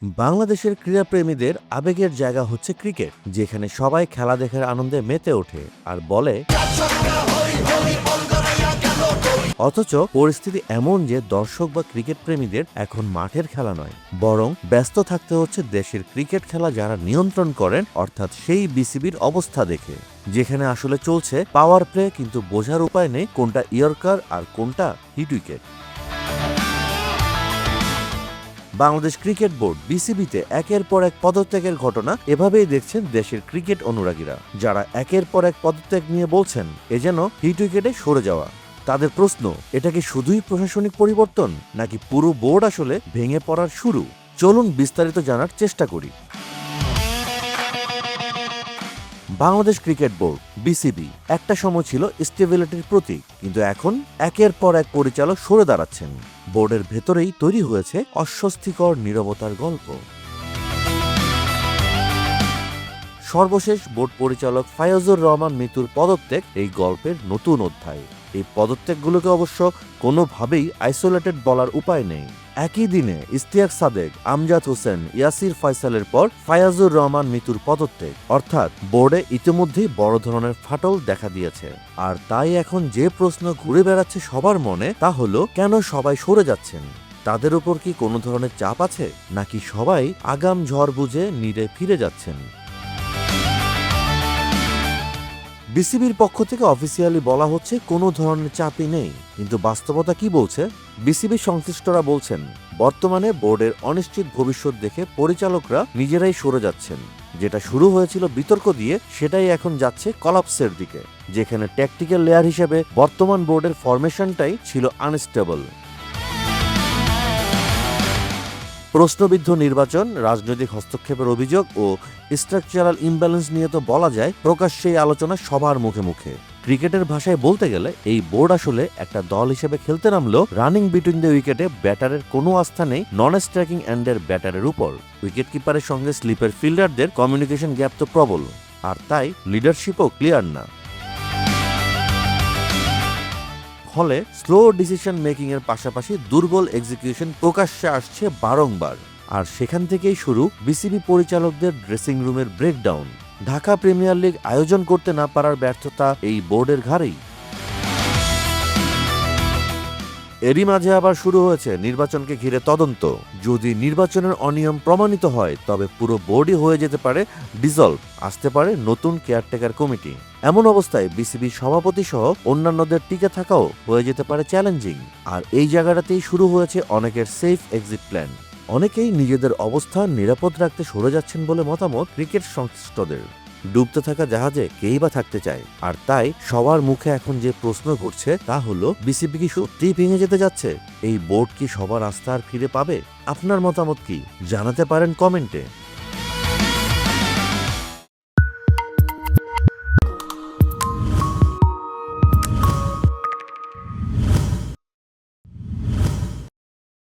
বাংলাদেশের ক্রীড়াপ্রেমীদের আবেগের জায়গা হচ্ছে ক্রিকেট, যেখানে সবাই খেলা দেখার আনন্দে মেতে ওঠে আর বলে, অথচ পরিস্থিতি এমন যে দর্শক বা ক্রিকেট প্রেমীদের এখন মাঠের খেলা নয়, বরং ব্যস্ত থাকতে হচ্ছে দেশের ক্রিকেট খেলা যারা নিয়ন্ত্রণ করেন, অর্থাৎ সেই বিসিবির অবস্থা দেখে, যেখানে আসলে চলছে পাওয়ার প্লে, কিন্তু বোঝার উপায় নেই কোনটা ইয়র্কার আর কোনটা hit wicket. Bangladesh cricket board বিসিবিতে একের পর এক পদত্যাগের ঘটনা এভাবেই দেখছেন দেশের ক্রিকেট অনুরাগীরা, যারা একের পর এক পদত্যাগ নিয়ে বলছেন এ যেন হিট উইকেটে সরে যাওয়া। তাদের প্রশ্ন, এটা কি শুধুই প্রশাসনিক পরিবর্তন, নাকি পুরো বোর্ড আসলে ভেঙে পড়ার শুরু? চলুন বিস্তারিত জানার চেষ্টা করি। বাংলাদেশ ক্রিকেট বোর্ড বিসিবি একটা সময় ছিল স্টেবিলিটির প্রতীক, কিন্তু এখন একের পর এক পরিচালক সরে দাঁড়াচ্ছেন। বোর্ডের ভেতরেই তৈরি হয়েছে অস্বস্তিকর নীরবতার গল্প। সর্বশেষ বোর্ড পরিচালক ফায়াজুর রহমান মিতুর পদত্যাগ এই গল্পের নতুন অধ্যায়। এই পদত্যাগগুলোকে অবশ্য কোনোভাবেই আইসোলেটেড বলার উপায় নেই। একই দিনে ইশতিয়াক সাদেক, আমজাদ হোসেন, ইয়াসির ফয়সালের পর ফায়াজুর রহমান মিতুর পদত্যাগ, অর্থাৎ বোর্ডে ইতিমধ্যেই বড় ধরনের ফাটল দেখা দিয়েছে। আর তাই এখন যে প্রশ্ন ঘুরে বেড়াচ্ছে সবার মনে, তা হলো কেন সবাই সরে যাচ্ছেন? তাদের উপর কি কোনো ধরনের চাপ আছে, নাকি সবাই আগাম ঝড় বুঝে নীড়ে ফিরে যাচ্ছেন? বিসিবির পক্ষ থেকে অফিসিয়ালি বলা হচ্ছে কোনো ধরনের চাপই নেই, কিন্তু বাস্তবতা কি বলছে? বিসিবি সংশ্লিষ্টরা বলছেন, বর্তমানে বোর্ডের অনিশ্চিত ভবিষ্যৎ দেখে পরিচালকরা নিজেরাই সরে যাচ্ছেন। যেটা শুরু হয়েছিল বিতর্ক দিয়ে, সেটাই এখন যাচ্ছে কলাপসের দিকে, যেখানে ট্যাকটিক্যাল লেয়ার হিসেবে বর্তমান বোর্ডের ফরমেশনটাই ছিল আনস্টেবল। প্রশ্নবিদ্ধ নির্বাচন, রাজনৈতিক হস্তক্ষেপের অভিযোগ ও স্ট্রাকচারাল ইমব্যালেন্স নিয়ে তো বলা যায় প্রকাশ্যেই আলোচনা সবার মুখে মুখে। ক্রিকেটের ভাষায় বলতে গেলে এই বোর্ড আসলে একটা দল হিসেবে খেলতে নামলেও রানিং বিটুইন দ্য উইকেটে ব্যাটারের কোনো আস্থা নেই নন স্ট্রাইকিং এন্ডের ব্যাটারের উপর। উইকেট কিপারের সঙ্গে স্লিপের ফিল্ডারদের কমিউনিকেশন গ্যাপ তো প্রবল, আর তাই লিডারশিপও ক্লিয়ার না। ফলে স্লো ডিসিশন মেকিং এর পাশাপাশি দুর্বল এক্সিকিউশন প্রকাশ্যে আসছে বারংবার। আর সেখান থেকেই শুরু বিসিবি পরিচালকদের ড্রেসিং রুমের ব্রেকডাউন। ঢাকা প্রিমিয়ার লিগ আয়োজন করতে না পারার ব্যর্থতা এই বোর্ডের ঘাড়েই। এরই মাঝে আবার শুরু হয়েছে নির্বাচনকে ঘিরে তদন্ত। যদি নির্বাচনের অনিয়ম প্রমাণিত হয়, তবে পুরো বোর্ডই হয়ে যেতে পারে ডিসলভ, আসতে পারে নতুন কেয়ারটেকার কমিটি। এমন অবস্থায় বিসিবি সভাপতি সহ অন্যান্যদের টিকে থাকাও হয়ে যেতে পারে চ্যালেঞ্জিং। আর এই জায়গাটাতেই শুরু হয়েছে অনেকের সেফ এক্সিট প্ল্যান। অনেকেই নিজেদের অবস্থান নিরাপদ রাখতে সরে যাচ্ছেন বলে মতামত ক্রিকেট সংশ্লিষ্টদের। ডুবতে থাকা জাহাজে কেই বা থাকতে চায়, আর তাই সবার মুখে এখন যে প্রশ্ন ঘুরছে তা হলো, বিসিবি কি সত্যিই ভেঙে যেতে যাচ্ছে? এই বোর্ড কি সবার আস্থা আর ফিরে পাবে? আপনার মতামত কি জানাতে পারেন কমেন্টে।